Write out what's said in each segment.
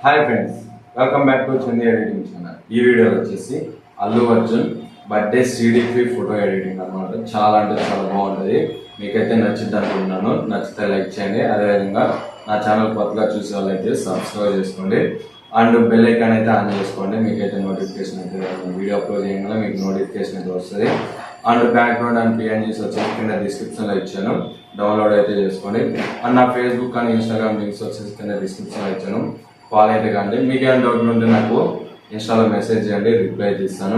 Hi friends, welcome back to Chandi editing channel. ఈ వీడియోలో వచ్చేసి Allu Arjun birthday CDP photo editing అనమాట. చాలా అంటే చాలా బాగుంటుంది. మీకైతే నచ్చింది అనుకుంటున్నాను. నచ్చితే లైక్ చేయండి. అదేవిధంగా నా ఛానల్ కొత్తగా చూసే వాళ్ళైతే సబ్స్క్రైబ్ చేసుకోండి అండ్ బెల్ ఐకాన్ అయితే ఆన్ చేసుకోండి. మీకైతే నోటిఫికేషన్ అయితే వీడియో అప్లోడ్ చేయగానే మీకు నోటిఫికేషన్ అయితే వస్తుంది. అండ్ బ్యాక్గ్రౌండ్ అండ్ పిఎన్జీస్ వచ్చేసి కింద డిస్క్రిప్షన్లో ఇచ్చాను, డౌన్లోడ్ అయితే చేసుకోండి. అండ్ నా ఫేస్బుక్ అండ్ ఇన్స్టాగ్రామ్ లింక్స్ వచ్చేసి కింద డిస్క్రిప్షన్లో ఇచ్చాను, ఫాలో అయితే కానీ. మీకు ఏమైనా డౌట్లు ఉంటే నాకు ఇన్స్టాలో మెసేజ్ చేయండి, రిప్లై చేస్తాను.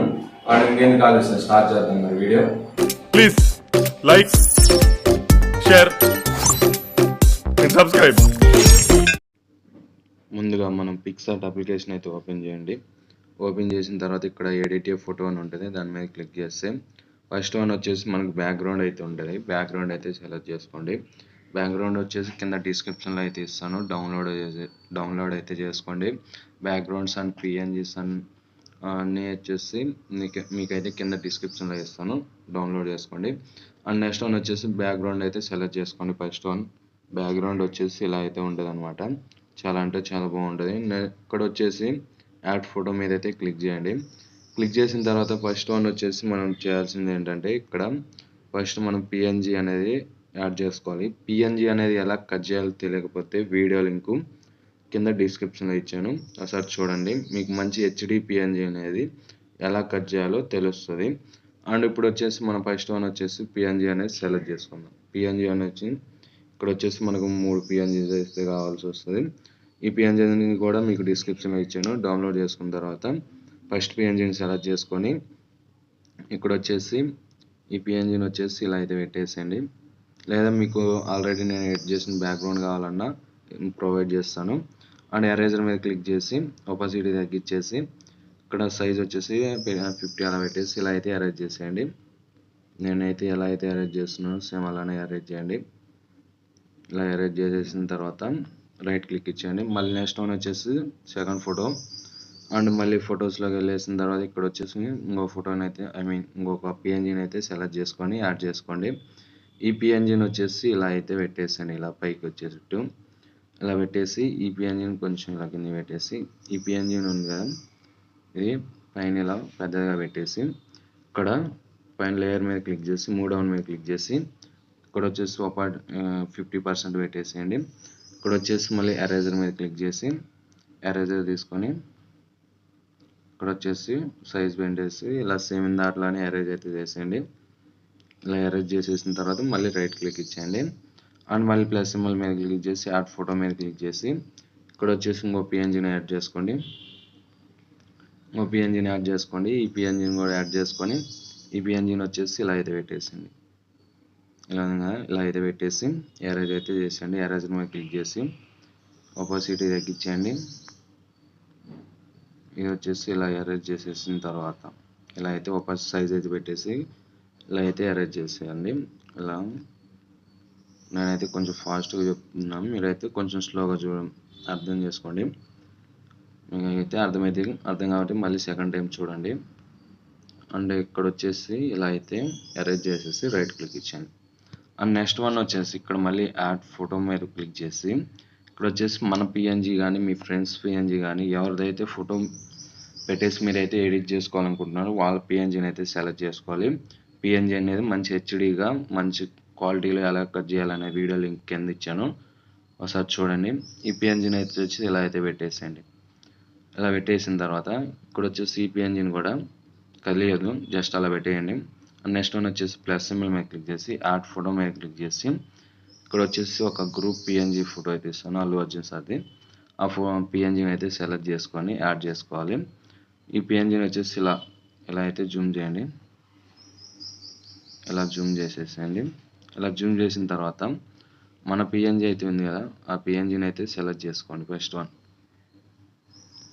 అండ్ ఇంకెందుకు ఆలోచన స్టార్ట్ చేద్దాం మరి video. Please like, share and subscribe. ముందుగా మనం పిక్సార్ట్ అప్లికేషన్ అయితే ఓపెన్ చేయండి. ఓపెన్ చేసిన తర్వాత ఇక్కడ ఎడిట్ ఫోటో అని ఉంటుంది, దాని మీద క్లిక్ చేస్తే ఫస్ట్ వన్ వచ్చేసి మనకు బ్యాక్గ్రౌండ్ అయితే ఉంటుంది. బ్యాక్గ్రౌండ్ అయితే సెలెక్ట్ చేసుకోండి. బ్యాక్గ్రౌండ్ వచ్చేసి కింద డిస్క్రిప్షన్లో అయితే ఇస్తాను, డౌన్లోడ్ అయితే చేసుకోండి. బ్యాక్గ్రౌండ్స్ అండ్ పిఎన్జీస్ అన్నీ వచ్చేసి మీకైతే కింద డిస్క్రిప్షన్లో ఇస్తాను, డౌన్లోడ్ చేసుకోండి. అండ్ నెక్స్ట్ వన్ వచ్చేసి బ్యాక్గ్రౌండ్ అయితే సెలెక్ట్ చేసుకోండి. ఫస్ట్ వన్ బ్యాక్గ్రౌండ్ వచ్చేసి ఇలా అయితే ఉంటుంది అనమాట. చాలా అంటే చాలా బాగుంటుంది. ఇక్కడ వచ్చేసి యాడ్ ఫోటో మీద అయితే క్లిక్ చేయండి. క్లిక్ చేసిన తర్వాత ఫస్ట్ వన్ వచ్చేసి మనం చేయాల్సింది ఏంటంటే ఇక్కడ ఫస్ట్ మనం పిఎన్జీ అనేది యాడ్ చేసుకోవాలి. పిఎన్జీ అనేది ఎలా కట్ చేయాలో తెలియకపోతే వీడియో లింకు కింద డిస్క్రిప్షన్లో ఇచ్చాను, ఒకసారి చూడండి. మీకు మంచి హెచ్డి పిఎన్జీ అనేది ఎలా కట్ చేయాలో తెలుస్తుంది. అండ్ ఇప్పుడు వచ్చేసి మనం ఫస్ట్ వన్ వచ్చేసి పిఎన్జీ అనేది సెలెక్ట్ చేసుకుందాం. పిఎన్జీ అనేది ఇక్కడ వచ్చేసి మనకు 3 పిఎన్జీస్ అయితే కావాల్సి వస్తుంది. ఈ పిఎన్జీని కూడా మీకు డిస్క్రిప్షన్లో ఇచ్చాను, డౌన్లోడ్ చేసుకున్న తర్వాత ఫస్ట్ పిఎన్జీని సెలెక్ట్ చేసుకొని ఇక్కడ వచ్చేసి ఈ పిఎన్జీని వచ్చేసి ఇలా అయితే పెట్టేసేయండి. లేదా మీకు ఆల్రెడీ నేను ఎడిట్ చేసిన బ్యాక్గ్రౌండ్ కావాలన్నా ప్రొవైడ్ చేస్తాను. అండ్ ఎరేజర్ మీద క్లిక్ చేసి ఒపాసిటీ తగ్గించేసి ఇక్కడ సైజ్ వచ్చేసి 50 అలా పెట్టేసి ఇలా అయితే అరేంజ్ చేసేయండి. నేనైతే ఎలా అయితే అరేంజ్ చేస్తున్నానో సేమ్ అలానే అరేంజ్ చేయండి. ఇలా అరేంజ్ చేసేసిన తర్వాత రైట్ క్లిక్ ఇచ్చేయండి. మళ్ళీ నెక్స్ట్ వన్ వచ్చేసి సెకండ్ ఫోటో. అండ్ మళ్ళీ ఫొటోస్లోకి వెళ్ళేసిన తర్వాత ఇక్కడ వచ్చేసి ఇంకో ఫోటోని అయితే ఇంకొక పిఎన్జీని అయితే సెలెక్ట్ చేసుకొని యాడ్ చేసుకోండి. ఈ పిఎన్జీని వచ్చేసి ఇలా అయితే పెట్టేసాను, ఇలా పైకి వచ్చేటట్టు ఇలా పెట్టేసి ఈ పిఎన్జీని కొంచెం ఇలా కింద పెట్టేసి ఈ పిఎన్జీని ఉంది కదా ఇది పైన ఇలా పెద్దగా పెట్టేసి ఇక్కడ పైన లేయర్ మీద క్లిక్ చేసి మూడవన్ మీద క్లిక్ చేసి ఇక్కడ వచ్చేసి 50% పెట్టేసేయండి. ఇక్కడ వచ్చేసి మళ్ళీ ఎరేజర్ మీద క్లిక్ చేసి ఎరేజర్ తీసుకొని ఇక్కడ వచ్చేసి సైజ్ పెట్టేసి ఇలా సేమ్ దాంట్లోనే ఎరేజ్ అయితే చేసేయండి. ఇలా ఎరేజ్ చేసేసిన తర్వాత మళ్ళీ రైట్ క్లిక్ ఇచ్చేయండి. అండ్ మళ్ళీ ప్లస్ సింబల్ మీద క్లిక్ చేసి యాడ్ ఫోటో మీద క్లిక్ చేసి ఇక్కడ వచ్చేసి ఇంకో పిఎన్జీని యాడ్ చేసుకోండి. ఈ పిఎన్జీని కూడా యాడ్ చేసుకొని ఈ పిఎన్జీని వచ్చేసి ఇలా అయితే పెట్టేసింది. ఇలా అయితే పెట్టేసి ఎరేజ్ అయితే చేసేయండి. ఎరేజర్ మీద క్లిక్ చేసి ఒపాసిటీ తగ్గించేయండి. ఇది వచ్చేసి ఇలా ఎరేజ్ చేసేసిన తర్వాత ఇలా అయితే సైజ్ అయితే పెట్టేసి ఇలా అయితే అరేంజ్ చేసేయండి. ఇలా నేనైతే కొంచెం ఫాస్ట్గా చెప్తున్నాను, మీరైతే కొంచెం స్లోగా అర్థం చేసుకోండి. మీకైతే అర్థం కాబట్టి మళ్ళీ సెకండ్ టైం చూడండి. అండ్ ఇక్కడ వచ్చేసి ఇలా అయితే అరేంజ్ చేసేసి రైట్ క్లిక్ ఇచ్చేయండి. అండ్ నెక్స్ట్ వన్ వచ్చేసి ఇక్కడ మళ్ళీ యాడ్ ఫోటో మీద క్లిక్ చేసి ఇక్కడ వచ్చేసి మన పిఎన్జీ కానీ మీ ఫ్రెండ్స్ పిఎన్జీ కానీ ఎవరిదైతే ఫోటో పెట్టేసి మీరైతే ఎడిట్ చేసుకోవాలనుకుంటున్నారో వాళ్ళ పిఎన్జీని అయితే సెలెక్ట్ చేసుకోవాలి. పిఎన్జీ అనేది మంచి హెచ్డీగా మంచి క్వాలిటీలో ఎలా కట్ చేయాలనే వీడియో లింక్ కింద ఇచ్చాను, ఒకసారి చూడండి. ఈ పిఎన్జీని అయితే వచ్చి ఇలా అయితే పెట్టేసేయండి. ఇలా పెట్టేసిన తర్వాత ఇక్కడ వచ్చేసి ఈ పిఎన్జీని కూడా కదిలేదు, జస్ట్ అలా పెట్టేయండి. నెక్స్ట్ వన్ వచ్చేసి ప్లస్ సింబల్ మీద క్లిక్ చేసి యాడ్ ఫోటో మీద క్లిక్ చేసి ఇక్కడ వచ్చేసి ఒక గ్రూప్ పిఎన్జీ ఫోటో అయితే ఇస్తాను, అల్లు అర్జున్ సార్ది. ఆ పిఎన్జీని అయితే సెలెక్ట్ చేసుకొని యాడ్ చేసుకోవాలి. ఈ పిఎన్జీని వచ్చేసి ఇలా అయితే జూమ్ చేయండి. ఇలా జూమ్ చేసేసేయండి. ఇలా జూమ్ చేసిన తర్వాత మన పిఎన్జీ అయితే ఉంది కదా ఆ పిఎన్జీని అయితే సెలెక్ట్ చేసుకోండి. ఫస్ట్ వన్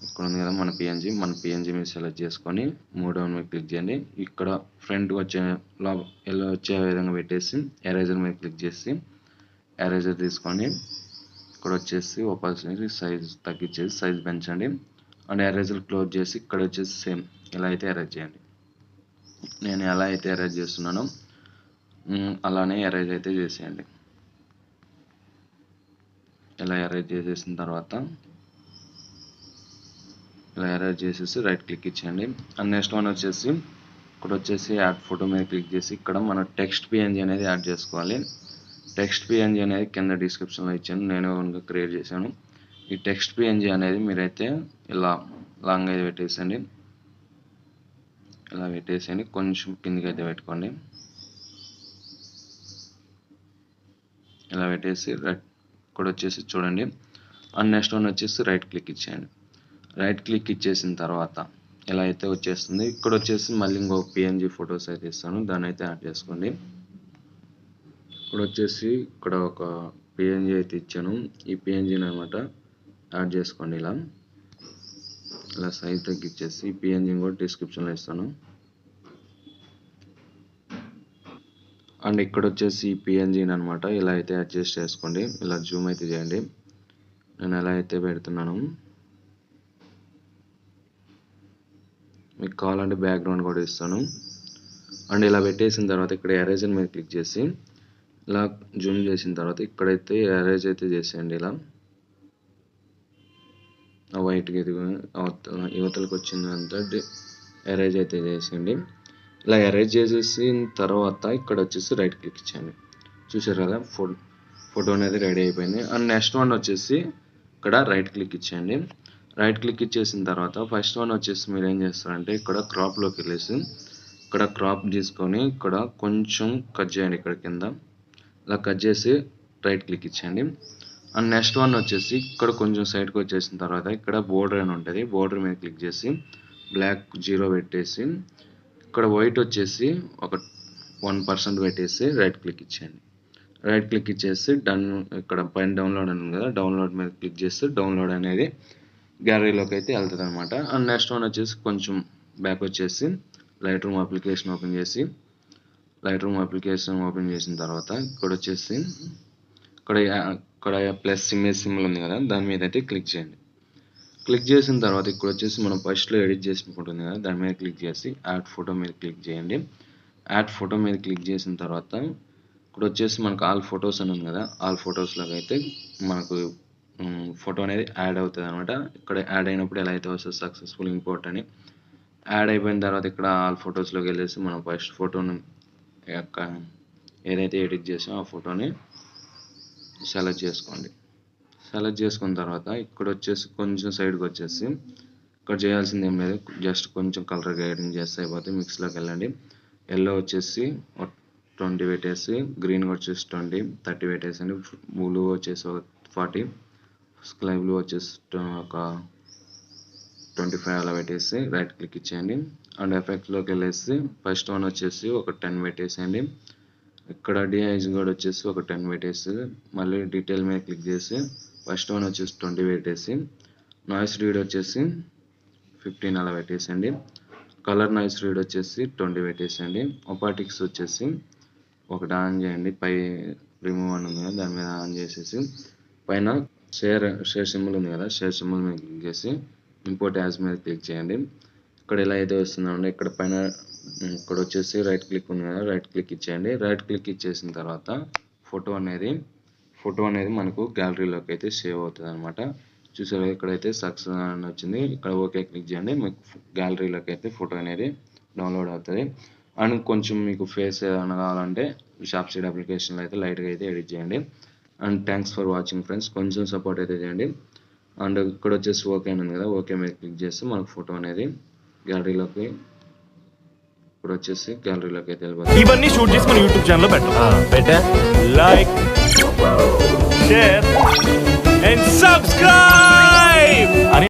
ఇక్కడ ఉంది కదా మన పిఎన్జీ మీద సెలెక్ట్ చేసుకొని మూడవ మీద క్లిక్ చేయండి. ఇక్కడ ఫ్రంట్ వచ్చే విధంగా పెట్టేసి ఎరేజర్ మీద క్లిక్ చేసి ఎరేజర్ తీసుకొని ఇక్కడ వచ్చేసి ఒపాసిటీ సైజ్ తగ్గించేసి సైజ్ పెంచండి. అండ్ ఎరేజర్ క్లోజ్ చేసి ఇక్కడ వచ్చేసి సేమ్ ఇలా అయితే ఎరేజ్ చేయండి. నేను ఎలా అయితే ఎరేజ్ చేస్తున్నానో అలానే ఎరేజ్ అయితే చేసేయండి. ఇలా ఎరేజ్ చేసేసిన తర్వాత ఇలా ఎరేజ్ చేసేసి రైట్ క్లిక్ ఇచ్చేయండి. అండ్ నెక్స్ట్ వన్ వచ్చేసి ఇక్కడ వచ్చేసి యాడ్ ఫోటో మీద క్లిక్ చేసి ఇక్కడ మనం టెక్స్ట్ పిఎన్జీ అనేది యాడ్ చేసుకోవాలి. టెక్స్ట్ పిఎన్జీ అనేది కింద డిస్క్రిప్షన్లో ఇచ్చాను, నేను ఓన్గా క్రియేట్ చేశాను. ఈ టెక్స్ట్ పిఎన్జీ అనేది మీరైతే ఇలా లాంగ్ అయితే పెట్టేసండి, ఇలా పెట్టేసేయండి, కొంచెం కిందికి అయితే పెట్టుకోండి. ఇలా పెట్టేసి ఇక్కడ వచ్చేసి చూడండి. అండ్ నెక్స్ట్ వన్ వచ్చేసి రైట్ క్లిక్ ఇచ్చేయండి. రైట్ క్లిక్ ఇచ్చేసిన తర్వాత ఇలా అయితే వచ్చేస్తుంది. ఇక్కడ వచ్చేసి మళ్ళీ ఇంకో పిఎన్జీ ఫొటోస్ అయితే ఇస్తాను, దాన్ని అయితే యాడ్ చేసుకోండి. ఇక్కడ వచ్చేసి ఇక్కడ ఒక పిఎన్జీ అయితే ఇచ్చాను, ఈ పిఎన్జీని అనమాట యాడ్ చేసుకోండి. ఇలా సైజ్ తగ్గించేసి ఈ పిఎన్జీని కూడా డిస్క్రిప్షన్లో ఇస్తాను. అండ్ ఇక్కడ వచ్చేసి ఈ పిఎన్జీని అనమాట ఇలా అయితే అడ్జస్ట్ చేసుకోండి. ఇలా జూమ్ అయితే చేయండి, నేను ఎలా అయితే పెడుతున్నాను. మీకు కావాలంటే బ్యాక్గ్రౌండ్ కూడా ఇస్తాను. అండ్ ఇలా పెట్టేసిన తర్వాత ఇక్కడ ఎరేజర్ మీద క్లిక్ చేసి ఇలా జూమ్ చేసిన తర్వాత ఇక్కడైతే ఎరేజ్ అయితే చేసేయండి. ఇలా వైట్కి యువతలకు వచ్చిందంతా ఎరేజ్ అయితే చేసేయండి. ఇలా ఎరేజ్ చేసేసిన తర్వాత ఇక్కడ వచ్చేసి రైట్ క్లిక్ ఇచ్చేయండి. చూసారు కదా, ఫోటో అనేది రెడీ అయిపోయింది. అండ్ నెక్స్ట్ వన్ వచ్చేసి ఇక్కడ రైట్ క్లిక్ ఇచ్చేయండి. రైట్ క్లిక్ ఇచ్చేసిన తర్వాత ఫస్ట్ వన్ వచ్చేసి మీరు ఏం చేస్తారంటే ఇక్కడ క్రాప్లోకి వెళ్ళేసి ఇక్కడ క్రాప్ తీసుకొని ఇక్కడ కొంచెం కట్ చేయండి. ఇక్కడ కింద ఇలా కట్ చేసి రైట్ క్లిక్ ఇచ్చేయండి. అండ్ నెక్స్ట్ వన్ వచ్చేసి ఇక్కడ కొంచెం సైడ్కి వచ్చేసిన తర్వాత ఇక్కడ బోర్డర్ అని ఉంటుంది, బోర్డర్ మీద క్లిక్ చేసి బ్లాక్ 0 పెట్టేసి ఇక్కడ వైట్ వచ్చేసి ఒక 1% పెట్టేసి రైట్ క్లిక్ ఇచ్చేయండి. రైట్ క్లిక్ ఇచ్చేసి డన్, ఇక్కడ పైన డౌన్లోడ్ అని ఉంది కదా, డౌన్లోడ్ మీద క్లిక్ చేస్తే డౌన్లోడ్ అనేది గ్యాలరీలోకి అయితే వెళ్తుంది అనమాట. అండ్ నెక్స్ట్ వన్ వచ్చేసి కొంచెం బ్యాక్ వచ్చేసి లైట్ రూమ్ అప్లికేషన్ ఓపెన్ చేసి ఓపెన్ చేసిన తర్వాత ఇక్కడ వచ్చేసి ఇక్కడ ప్లస్ ఇమేజ్ సింబల్ ఉంది కదా, దాని మీద అయితే క్లిక్ చేయండి. క్లిక్ చేసిన తర్వాత ఇక్కడ వచ్చేసి మనం ఫస్ట్లో ఎడిట్ చేసుకుంటుంది కదా, దాని మీద క్లిక్ చేసి యాడ్ ఫోటో మీద క్లిక్ చేయండి. యాడ్ ఫోటో మీద క్లిక్ చేసిన తర్వాత ఇక్కడ వచ్చేసి మనకు ఆల్ ఫొటోస్ అని ఉంది కదా, ఆల్ ఫొటోస్లోకి అయితే మనకు ఫోటో అనేది యాడ్ అవుతుంది అనమాట. ఇక్కడ యాడ్ అయినప్పుడు ఎలా అయితే వస్తుంది సక్సెస్ఫుల్ ఇంపోర్ట్ అని. యాడ్ అయిపోయిన తర్వాత ఇక్కడ ఆల్ ఫొటోస్లోకి వెళ్ళేసి మనం ఫస్ట్ ఫోటోని యొక్క ఏదైతే ఎడిట్ చేసామో ఆ ఫోటోని సెలెక్ట్ చేసుకోండి. సెలెక్ట్ చేసుకున్న తర్వాత ఇక్కడ వచ్చేసి కొంచెం సైడ్కి వచ్చేసి ఇక్కడ చేయాల్సింది ఏం లేదు, జస్ట్ కొంచెం కలర్ గ్రేడింగ్ చేస్తే అయిపోతే మిక్స్లోకి వెళ్ళండి. ఎల్లో వచ్చేసి 20 పెట్టేసి, గ్రీన్ వచ్చేసి 20, 30 పెట్టేసండి, బ్లూ వచ్చేసి 40, స్కై బ్లూ వచ్చేసి ఒక 25 అలా పెట్టేసి రైట్ క్లిక్ ఇచ్చేయండి. అండ్ ఎఫెక్ట్లోకి వెళ్ళేసి ఫస్ట్ వన్ వచ్చేసి ఒక 10 పెట్టేసేయండి. ఇక్కడ డిఐజ్ కూడా వచ్చేసి ఒక 10 పెట్టేసి మళ్ళీ డీటెయిల్ మీద క్లిక్ చేసి ఫస్ట్ వన్ వచ్చేసి 20 పెట్టేసి, నాయిస్ రీడ్ వచ్చేసి 15 అలా పెట్టేసండి. కలర్ నాయిస్ రీడ్ వచ్చేసి 20 పెట్టేసండి. ఒపాటిక్స్ వచ్చేసి ఒకటి ఆన్ చేయండి, పై రిమూవ్ అని ఉంది కదా దాని మీద ఆన్ చేసేసి పైన షేర్ సింబల్ ఉంది కదా, షేర్ సింబల్ మీద క్లిక్ చేసి ఇంపోర్ట్ యాజ్ మీద క్లిక్ చేయండి. ఇక్కడ ఎలా అయితే వస్తుందంటే ఇక్కడ పైన ఇక్కడ వచ్చేసి రైట్ క్లిక్ ఉంది కదా, రైట్ క్లిక్ ఇచ్చేయండి. రైట్ క్లిక్ ఇచ్చేసిన తర్వాత ఫోటో అనేది మనకు గ్యాలరీలోకి అయితే సేవ్ అవుతుంది అనమాట. చూసారు ఇక్కడైతే సక్సెస్ అని వచ్చింది, ఇక్కడ ఓకే క్లిక్ చేయండి, మీకు గ్యాలరీలోకి అయితే ఫోటో అనేది డౌన్లోడ్ అవుతుంది. అండ్ కొంచెం మీకు ఫేస్ ఏదైనా కావాలంటే స్నాప్సీడ్ అప్లికేషన్లో అయితే లైట్గా అయితే ఎడిట్ చేయండి. And thanks for watching friends, కొంచెం సపోర్ట్ అయితే చేయండి. అండ్ ఇక్కడ వచ్చేసి ఓకే అని ఉంది కదా, ఓకే మీద క్లిక్ చేస్తే మనకు ఫోటో అనేది గ్యాలరీలోకి ఇప్పుడు వచ్చేసి గ్యాలరీలోకి అయితే వెళ్ళిపోతుంది. ఇవన్నీ షూట్ చేసి మన యూట్యూబ్ ఛానల్లో పెట్టా లైక్ షేర్ అండ్ సబ్స్క్రైబ్.